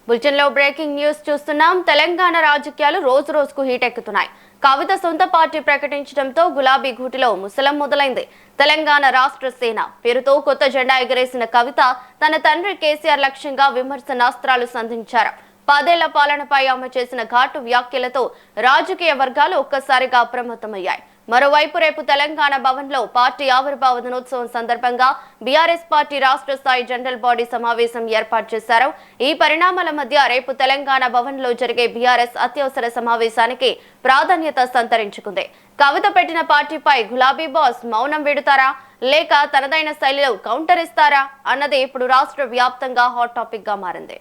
Bulletin లో breaking news చూస్తున్నాం. తెలంగాణ రాజకీయాలు రోజు రోజుకు హీట్ ఎక్కుతున్నాయి. కవిత సొంత పార్టీ ప్రకటించడంతో గులాబీ గూటిలో ముసలం మొదలైంది. తెలంగాణ రాష్ట్ర సేన పేరుతో కొత్త జెండా ఎగరేసిన కవిత తన తండ్రి కేసీఆర్ లక్ష్యంగా విమర్శనాస్త్రాలు సంధించారు. 10 ఏళ్ల పాలనపై ఆమె చేసిన ఘాటు వ్యాఖ్యలతో రాజకీయ వర్గాలు ఒక్కసారిగా అప్రమత్తమయ్యాయి. మరోవైపు రేపు తెలంగాణ భవన్ లో పార్టీ ఆవిర్భావ దినోత్సవం సందర్భంగా బీఆర్ఎస్ పార్టీ రాష్ట్ర స్థాయి జనరల్ బాడీ సమావేశం ఏర్పాటు చేశారు. ఈ పరిణామాల మధ్య రేపు తెలంగాణ భవన్ లో జరిగే బీఆర్ఎస్ అత్యవసర సమావేశానికి ప్రాధాన్యత సంతరించుకుంది. కవిత పెట్టిన పార్టీపై గులాబీ బాస్ మౌనం వీడుతారా లేక తనదైన శైలిలో కౌంటర్ ఇస్తారా అన్నది ఇప్పుడు రాష్ట్ర వ్యాప్తంగా హాట్ టాపిక్ గా మారింది.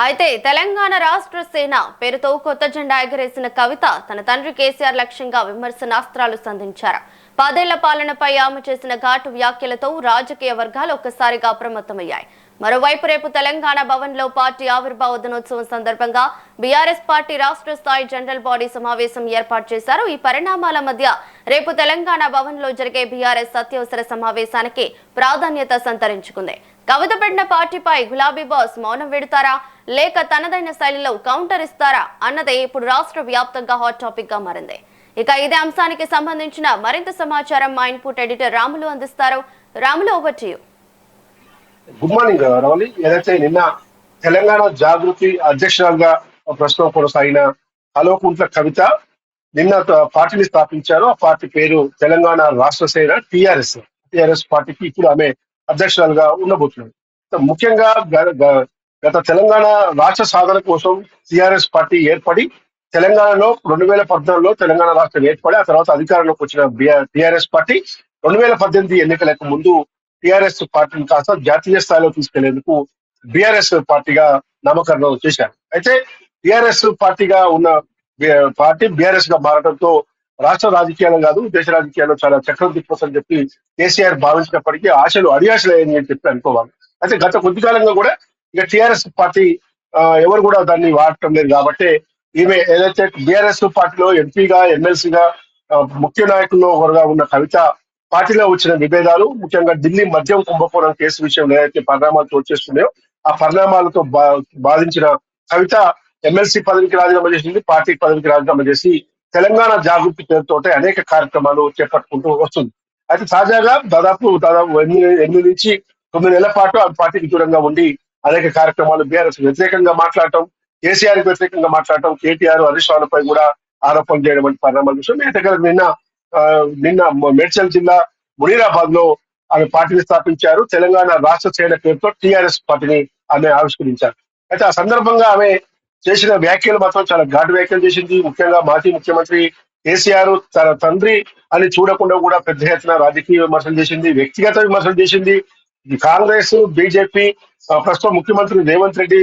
అయితే తెలంగాణ రాష్ట్ర సేన పేరుతో కొత్త జెండా ఎగరేసిన కవిత తన తండ్రి కేసీఆర్ లక్ష్యంగా విమర్శనాస్త్రాలు సంధించారు. 10 ఏళ్ల పాలనపై ఆమె చేసిన ఘాటు వ్యాఖ్యలతో రాజకీయ వర్గాలు ఒక్కసారిగా అప్రమత్తమయ్యాయి. మరోవైపు రేపు తెలంగాణ భవన్ లో పార్టీ ఆవిర్భావ దినోత్సవం సందర్భంగా బీఆర్ఎస్ పార్టీ రాష్ట్ర స్థాయి జనరల్ బాడీ సమావేశం ఏర్పాటు చేశారు. ఈ పరిణామాల మధ్య రేపు తెలంగాణ భవన్ లో జరిగే బీఆర్ఎస్ అత్యవసర సమావేశానికి ప్రాధాన్యత సంతరించుకుంది. కవిత పెట్టిన పార్టీపై గులాబీ బాస్ మౌనం వీడుతారా లేక తనదైన శైలిలో కౌంటర్ ఇస్తారా అన్నదే ఇప్పుడు రాష్ట్ర వ్యాప్తంగా హాట్ టాపిక్ గా మారింది. ఇక ఇదే అంశానికి సంబంధించిన మరింత సమాచారం మా ఇన్పుట్ ఎడిటర్ రాములు అందిస్తారు. Ramulu, over to you. Good morning Ravali. ఏదైతే నిన్న తెలంగాణ జాగృతి అధ్యక్షురాలుగా ప్రస్తుతం కొనసాగిన కల్వకుంట్ల కవిత నిన్న పార్టీని స్థాపించారు. ఆ పార్టీ పేరు తెలంగాణ రాష్ట్ర సేన టిఆర్ఎస్ పార్టీకి ఇప్పుడు ఆమె అధ్యక్షురాలుగా ఉండబోతున్నారు. ముఖ్యంగా గత తెలంగాణ రాష్ట్ర సాధన కోసం టిఆర్ఎస్ పార్టీ ఏర్పడి తెలంగాణలో 2014లో తెలంగాణ రాష్ట్రం ఏర్పడి ఆ తర్వాత అధికారంలోకి వచ్చిన టిఆర్ఎస్ పార్టీ 2018 ఎన్నికలకు ముందు టిఆర్ఎస్ పార్టీని కాస్త జాతీయ స్థాయిలో తీసుకెళ్లేందుకు బీఆర్ఎస్ పార్టీగా నామకరణం చేశారు. అయితే టిఆర్ఎస్ పార్టీగా ఉన్న పార్టీ బీఆర్ఎస్ గా మారడంతో రాష్ట్ర రాజకీయాలు కాదు దేశ రాజకీయాల్లో చాలా చక్రం తిప్పొచ్చని చెప్పి కేసీఆర్ భావించినప్పటికీ ఆశలు అడియాశలు అయ్యాయని అని చెప్పి అనుకోవాలి. అయితే గత కొద్ది కాలంగా కూడా ఇక టిఆర్ఎస్ పార్టీ ఎవరు కూడా దాన్ని వాడటం లేదు కాబట్టి ఈమె ఏదైతే బీఆర్ఎస్ పార్టీలో ఎంపీగా ఎమ్మెల్సీగా ముఖ్య నాయకుల్లో ఒకరుగా ఉన్న కవిత పార్టీలో వచ్చిన విభేదాలు ముఖ్యంగా ఢిల్లీ మద్యం కుంభకోణం కేసు విషయంలో ఏదైతే పరిణామాలు చోటు చేస్తున్నాయో ఆ పరిణామాలతో బాధించిన కవిత ఎమ్మెల్సీ పదవికి రాజీనామా చేసింది. పార్టీ పదవికి రాజీనామా చేసి తెలంగాణ జాగృతి పేరుతో అనేక కార్యక్రమాలు చేపట్టుకుంటూ వస్తుంది. అయితే తాజాగా దాదాపు 8 నుంచి 9 నెలల పాటు ఆ పార్టీకి దూరంగా ఉండి అనేక కార్యక్రమాలు బీఆర్ఎస్ వ్యతిరేకంగా మాట్లాడటం, కేసీఆర్ వ్యతిరేకంగా మాట్లాడటం, కేటీఆర్ హరీష్ రావులపై కూడా ఆరోపణలు చేయడం వంటి పరిణామాల విషయం మీ దగ్గర నిన్న మేడ్చల్ జిల్లా మునీరాబాద్ లో ఆమె పార్టీని స్థాపించారు. తెలంగాణ రాష్ట్ర సేన పేరుతో టిఆర్ఎస్ పార్టీని ఆమె ఆవిష్కరించారు. అయితే ఆ సందర్భంగా ఆమె చేసిన వ్యాఖ్యలు మాత్రం చాలా ఘాటు వ్యాఖ్యలు చేసింది. ముఖ్యంగా మాజీ ముఖ్యమంత్రి కేసీఆర్ తన తండ్రి అని చూడకుండా కూడా పెద్ద ఎత్తున రాజకీయ విమర్శలు చేసింది, వ్యక్తిగత విమర్శలు చేసింది. కాంగ్రెస్ బీజేపీ ప్రస్తుతం ముఖ్యమంత్రి రేవంత్ రెడ్డి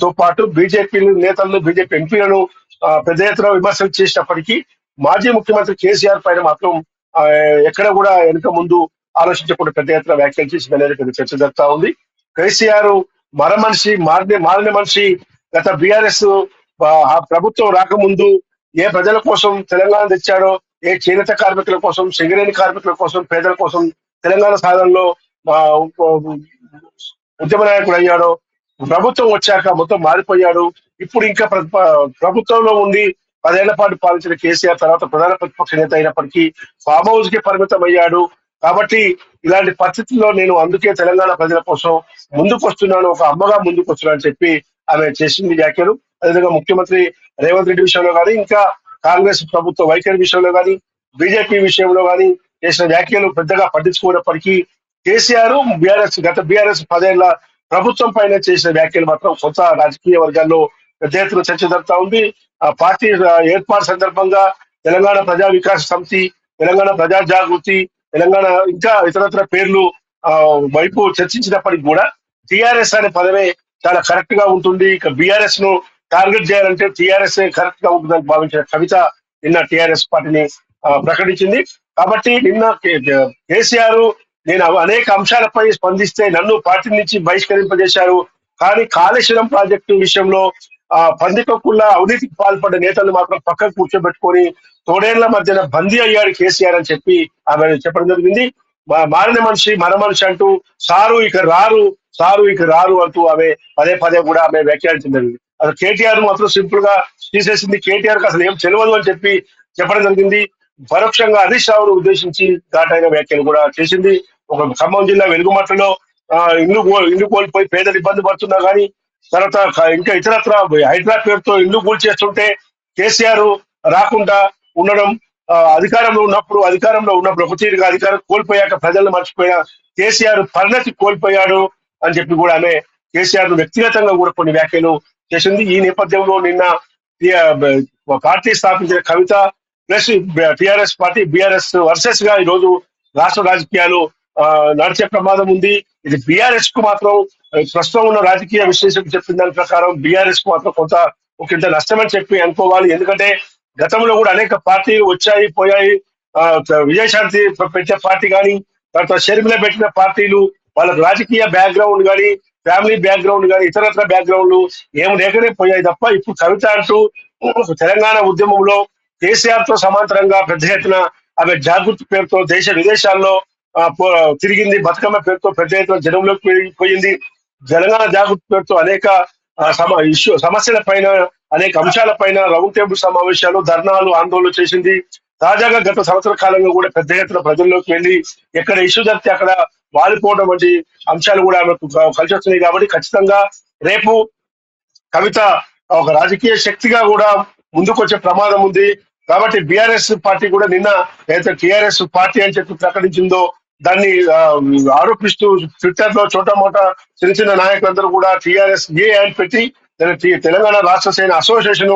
తో పాటు బీజేపీ నేతలను బీజేపీ ఎంపీలను పెద్ద ఎత్తున విమర్శలు చేసినప్పటికీ మాజీ ముఖ్యమంత్రి కేసీఆర్ పైన మాత్రం ఎక్కడ కూడా వెనుక ముందు ఆలోచించకుండా పెద్ద ఎత్తున వ్యాఖ్యలు చేసింది అనేది పెద్ద చర్చ జరుగుతా ఉంది. కేసీఆర్ మారిన మనిషి గత బీఆర్ఎస్ ప్రభుత్వం రాకముందు ఏ ప్రజల కోసం తెలంగాణ తెచ్చాడో, ఏ చేనేత కార్మికుల కోసం, సింగరేణి కార్మికుల కోసం, పేదల కోసం తెలంగాణ సాధనలో ఉద్యమ నాయకుడు అయ్యాడో, ప్రభుత్వం వచ్చాక మొత్తం మారిపోయాడు. ఇప్పుడు ఇంకా ప్రభుత్వంలో ఉండి 10 ఏళ్ల పాటు పాలించిన కేసీఆర్ తర్వాత ప్రధాన ప్రతిపక్ష నేత అయినప్పటికీ ఫామ్ హౌస్ కి పరిమితం అయ్యాడు. కాబట్టి ఇలాంటి పరిస్థితుల్లో నేను అందుకే తెలంగాణ ప్రజల కోసం ముందుకు వస్తున్నాను, ఒక అమ్మగా ముందుకు వస్తున్నాను అని చెప్పి ఆమె చేసింది వ్యాఖ్యలు. అదేవిధంగా ముఖ్యమంత్రి రేవంత్ రెడ్డి విషయంలో కానీ, ఇంకా కాంగ్రెస్ ప్రభుత్వ వైఖరి విషయంలో కానీ, బీజేపీ విషయంలో కానీ చేసిన వ్యాఖ్యలు పెద్దగా పట్టించుకున్నప్పటికీ కేసీఆర్ గత బీఆర్ఎస్ 10 ఏళ్ల ప్రభుత్వం పైన చేసిన వ్యాఖ్యలు మాత్రం కొత్త రాజకీయ వర్గాల్లో పెద్ద ఎత్తున చర్చ జరుగుతా ఉంది. ఆ పార్టీ ఏర్పాటు సందర్భంగా తెలంగాణ ప్రజా వికాస సమితి, తెలంగాణ ప్రజా జాగృతి, తెలంగాణ ఇంకా ఇతరత్ర పేర్లు వైపు చర్చించినప్పటికీ కూడా టిఆర్ఎస్ అనే పదమే చాలా కరెక్ట్ గా ఉంటుంది. ఇక బిఆర్ఎస్ ను టార్గెట్ చేయాలంటే టిఆర్ఎస్ కరెక్ట్ గా ఉంటుందని భావించిన కవిత నిన్న టిఆర్ఎస్ పార్టీని ప్రకటించింది. కాబట్టి నిన్న కేసీఆర్ నేను అనేక అంశాలపై స్పందిస్తే నన్ను పార్టీ నుంచి బహిష్కరింపజేశారు, కానీ కాళేశ్వరం ప్రాజెక్టు విషయంలో పందికొక్కుల్లా అవినీతికి పాల్పడ్డ నేతలు మాత్రం పక్కకు కూర్చోబెట్టుకొని తోడేళ్ల మధ్యన బందీ అయ్యాడు కేసీఆర్ అని చెప్పి ఆమె చెప్పడం జరిగింది. మారిన మనిషి మన మనిషి అంటూ సారు ఇక రారు, సారు ఇక రారు అంటూ ఆమె పదే పదే కూడా ఆమె వ్యాఖ్యానించడం జరిగింది. అసలు కేటీఆర్ మాత్రం సింపుల్ గా తీసేసింది. కేటీఆర్ కి అసలు ఏం తెలియదు అని చెప్పి చెప్పడం జరిగింది. పరోక్షంగా హరీష్ రావును ఉద్దేశించి ఘాటైన వ్యాఖ్యలు కూడా చేసింది. ఒక ఖమ్మం జిల్లా వెలుగుమట్టలో ఇల్లు కోల్పోయి పేదలు ఇబ్బంది పడుతున్నా కానీ తర్వాత ఇంకా ఇతరత్ర హైడ్రా పేరుతో ఇల్లు కూల్చేస్తుంటే కేసీఆర్ రాకుండా ఉండడం, అధికారంలో ఉన్నప్పుడు ఒక తీరుగా అధికారం కోల్పోయాక ప్రజలను మర్చిపోయిన కేసీఆర్ పరిణతి కోల్పోయాడు అని చెప్పి కూడా ఆమె కేసీఆర్ ను వ్యక్తిగతంగా కూడా కొన్ని వ్యాఖ్యలు చేసింది. ఈ నేపథ్యంలో నిన్న పార్టీ స్థాపించిన Kavitha plus TRS party BRS versus గా ఈ రోజు రాష్ట్ర రాజకీయాలు నడిచే ప్రమాదం ఉంది. ఇది బిఆర్ఎస్ కు మాత్రం ప్రస్తుతం ఉన్న రాజకీయ విశ్లేషకులు చెప్పిన దాని ప్రకారం బిఆర్ఎస్ కు మాత్రం ఒకంత నష్టమని చెప్పి అనుకోవాలి. ఎందుకంటే గతంలో కూడా అనేక పార్టీలు వచ్చాయి పోయాయి. విజయశాంతి పెట్టే పార్టీ కానీ తర్వాత షర్మిల పెట్టిన పార్టీలు వాళ్ళకి రాజకీయ బ్యాక్గ్రౌండ్ కానీ ఫ్యామిలీ బ్యాక్గ్రౌండ్ కానీ ఇతరత్ర బ్యాక్గ్రౌండ్లు ఏం లేకనే పోయాయి తప్ప ఇప్పుడు కవిత అంటూ తెలంగాణ ఉద్యమంలో కేసీఆర్ తో సమాంతరంగా పెద్ద ఎత్తున ఆమె జాగృతి పేరుతో దేశ విదేశాల్లో తిరిగింది. బతుకమ్మ పేరుతో పెద్ద ఎత్తున జనంలోకి పోయింది. తెలంగాణ జాగృతి పేరుతో అనేక సమస్యల పైన అనేక అంశాల పైన రౌండ్ టేబుల్ సమావేశాలు, ధర్నాలు, ఆందోళనలు చేసింది. తాజాగా గత సంవత్సర కాలంగా కూడా పెద్ద ఎత్తున ప్రజల్లోకి వెళ్ళి ఎక్కడ ఇష్యూ జరిగితే అక్కడ వాలిపోవడం వంటి అంశాలు కూడా ఆమెకు కలిసి వస్తున్నాయి. కాబట్టి ఖచ్చితంగా రేపు కవిత ఒక రాజకీయ శక్తిగా కూడా ముందుకు వచ్చే ప్రమాదం ఉంది. కాబట్టి బిఆర్ఎస్ పార్టీ కూడా నిన్న ఏదైతే టిఆర్ఎస్ పార్టీ అని చెప్పి ప్రకటించిందో దాన్ని ఆరోపిస్తూ ట్విట్టర్ లో చోటా మోటా చిన్న చిన్న నాయకులందరూ కూడా టిఆర్ఎస్ ఏ అని పెట్టి తెలంగాణ రాష్ట్ర సేన అసోసియేషన్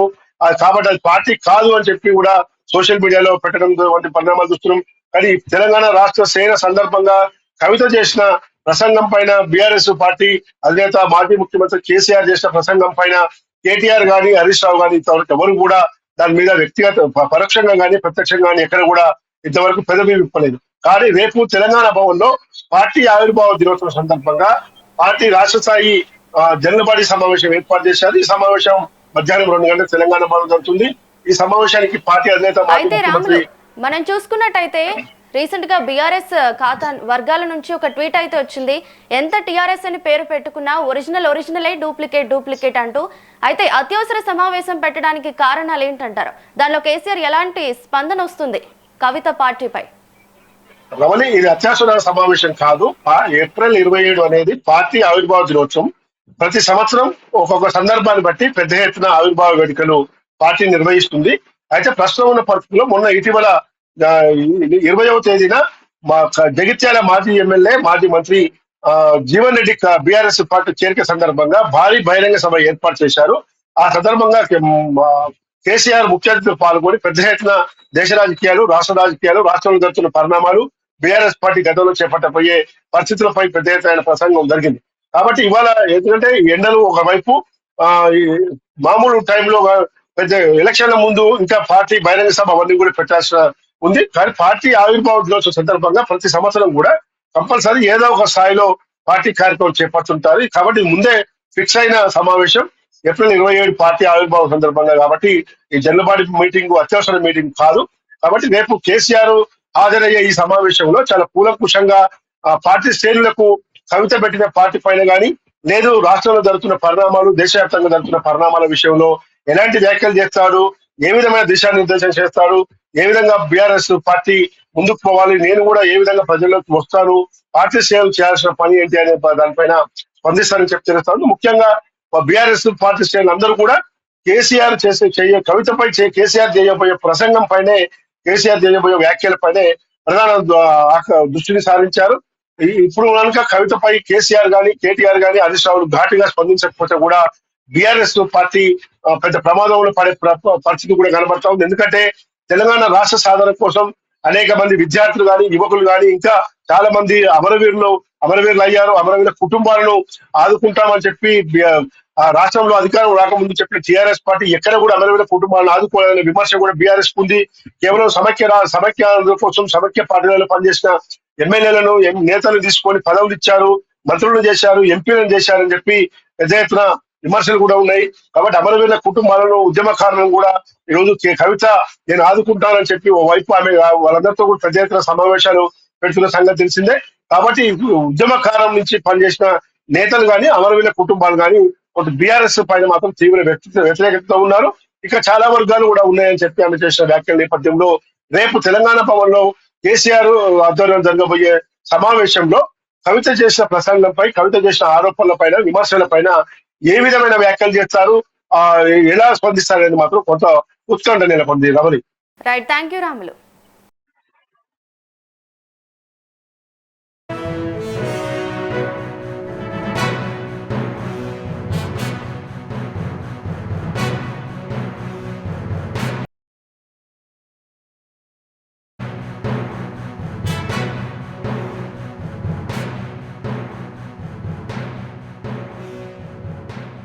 కాబట్టి అది పార్టీ కాదు అని చెప్పి కూడా సోషల్ మీడియాలో పెట్టడం వంటి పరిణామాలు చూస్తున్నాం. కానీ తెలంగాణ రాష్ట్ర సేన సందర్భంగా కవిత చేసిన ప్రసంగం పైన బిఆర్ఎస్ పార్టీ అధినేత మాజీ ముఖ్యమంత్రి కేసీఆర్ చేసిన ప్రసంగం పైన కేటీఆర్ గాని హరీష్ రావు గాని ఇంతవరకు ఎవరు కూడా దాని మీద వ్యక్తిగత పరోక్షంగా కానీ ప్రత్యక్షంగా కానీ ఎక్కడ కూడా ఇంతవరకు పెదవి విప్పలేదు. కానీ రేపు తెలంగాణ భవన్ లో పార్టీ ఆవిర్భావ దినోత్సవం సందర్భంగా పార్టీ రాష్ట్ర స్థాయి జనరల్ బాడీ సమావేశం ఏర్పాటు చేశారు. ఈ సమావేశం మధ్యాహ్నం 2 గంటలకు తెలంగాణ భవన్ జరుగుతుంది. ఈ సమావేశానికి పార్టీ అధినేత మనం చూసుకున్నట్టయితే రీసెంట్ గా బీఆర్ఎస్ ఖాతా వర్గాల నుంచి ఒక ట్వీట్ అయితే వచ్చింది. ఎంత టీఆర్ఎస్ అని పేరు పెట్టుకున్నా ఒరిజినల్ డూప్లికేట్ అంటూ. అయితే అత్యవసర సమావేశం పెట్టడానికి కారణాలు ఏంటంటారు? దానిలో కేసీఆర్ ఎలాంటి స్పందన వస్తుంది కవిత పార్టీపై? రమణి, ఇది అత్యవసర సమావేశం కాదు. ఏప్రిల్ 27 అనేది పార్టీ ఆవిర్భావ దినోత్సవం. ప్రతి సంవత్సరం ఒక్కొక్క సందర్భాన్ని బట్టి పెద్ద ఎత్తున ఆవిర్భావ వేడుకలు పార్టీ నిర్వహిస్తుంది. అయితే ప్రస్తుతం ఉన్న పరిస్థితుల్లో మొన్న ఇటీవల 20వ తేదీన మా జగిత్యాల మాజీ ఎమ్మెల్యే మాజీ మంత్రి జీవన్ రెడ్డి బీఆర్ఎస్ పార్టీ చేరిక సందర్భంగా భారీ బహిరంగ సభ ఏర్పాటు చేశారు. ఆ సందర్భంగా కేసీఆర్ ముఖ్య అతిథులు పాల్గొని పెద్ద ఎత్తున దేశ రాజకీయాలు, రాష్ట్రంలో జరుగుతున్న పరిణామాలు, బీఆర్ఎస్ పార్టీ గతంలో చేపట్టబోయే పరిస్థితులపై పెద్ద ఎత్తున ప్రసంగం జరిగింది. కాబట్టి ఇవాళ ఎందుకంటే ఎండలు ఒకవైపు, మామూలు టైంలో పెద్ద ఎలక్షన్ల ముందు ఇంకా పార్టీ బహిరంగ సభ అవన్నీ కూడా పెట్టాల్సిన ఉంది. కానీ పార్టీ ఆవిర్భావ దినోత్సవం సందర్భంగా ప్రతి సంవత్సరం కూడా కంపల్సరీ ఏదో ఒక స్థాయిలో పార్టీ కార్యక్రమం చేపడుతుంటారు. కాబట్టి ముందే ఫిక్స్ అయిన సమావేశం ఏప్రిల్ 27 పార్టీ ఆవిర్భావం సందర్భంగా. కాబట్టి ఈ జనరల్ బాడీ మీటింగ్ అత్యవసర మీటింగ్ కాదు. కాబట్టి రేపు కేసీఆర్ హాజరయ్యే ఈ సమావేశంలో చాలా కూలంకుషంగా పార్టీ శ్రేణులకు కవిత పెట్టిన పార్టీ పైన కానీ లేదు రాష్ట్రంలో జరుగుతున్న పరిణామాలు, దేశవ్యాప్తంగా జరుగుతున్న పరిణామాల విషయంలో ఎలాంటి వ్యాఖ్యలు చేస్తాడు, ఏ విధమైన దిశానిర్దేశం చేస్తాడు, ఏ విధంగా బీఆర్ఎస్ పార్టీ ముందుకు పోవాలి, నేను కూడా ఏ విధంగా ప్రజల్లోకి వస్తాను, పార్టీ సేవలు చేయాల్సిన పని ఏంటి అనే దానిపైన స్పందిస్తారని చెప్పి తెలుస్తాను. ముఖ్యంగా బీఆర్ఎస్ పార్టీ శ్రేణులు అందరూ కూడా కేసీఆర్ కవితపై కేసీఆర్ చేయబోయే ప్రసంగం పైనే, కేసీఆర్ చేయబోయే వ్యాఖ్యల పైనే ప్రధాన దృష్టిని సారించారు. ఇప్పుడు కనుక కవితపై కేసీఆర్ గాని కేటీఆర్ గాని హరీష్ రావులు ఘాటుగా స్పందించకపోతే కూడా బీఆర్ఎస్ పార్టీ పెద్ద ప్రమాదంలో పడే పరిస్థితి కూడా కనబడతా ఉంది. ఎందుకంటే తెలంగాణ రాష్ట్ర సాధన కోసం అనేక మంది విద్యార్థులు కానీ యువకులు కానీ ఇంకా చాలా మంది అమరవీరులు అయ్యారు. అమరవీరుల కుటుంబాలను ఆదుకుంటామని చెప్పి ఆ రాష్ట్రంలో అధికారం రాకముందు చెప్పిన టీఆర్ఎస్ పార్టీ ఎక్కడ కూడా అమరవీరుల కుటుంబాలను ఆదుకోవాలనే విమర్శ కూడా బీఆర్ఎస్ ఉంది. కేవలం సమైక్య కోసం సమైక్య పార్టీలలో పనిచేసిన ఎమ్మెల్యేలను నేతలను తీసుకొని పదవులు ఇచ్చారు, మంత్రులను చేశారు, ఎంపీలను చేశారని చెప్పి పెద్ద ఎత్తున విమర్శలు కూడా ఉన్నాయి. కాబట్టి అమరవీరుల కుటుంబాలను ఉద్యమకారులను కూడా ఈ రోజు కవిత నేను ఆదుకుంటానని చెప్పి ఓవైపు ఆమె వాళ్ళందరితో కూడా పెద్ద ఎత్తున సమావేశాలు పెడుతున్న సంగతి తెలిసిందే. కాబట్టి ఉద్యమకారం నుంచి పనిచేసిన నేతలు కానీ అమరవీరుల కుటుంబాలు కానీ బీఆర్ఎస్ పైన మాత్రం తీవ్ర వ్యతిరేకతతో ఉన్నారు. ఇక చాలా వర్గాలు కూడా ఉన్నాయని చెప్పి ఆమె చేసిన వ్యాఖ్యల నేపథ్యంలో రేపు తెలంగాణ భవన్ లో కేసీఆర్ ఆధ్వర్యంలో జరగబోయే సమావేశంలో కవిత చేసిన ప్రసంగంపై, కవిత చేసిన ఆరోపణల పైన, విమర్శల పైన ఏ విధమైన వ్యాఖ్యలు చేస్తారు, ఎలా స్పందిస్తారనేది మాత్రం కొంత ఉత్కంఠ నెలకొంది. Ramani. Right, thank you Ramulu.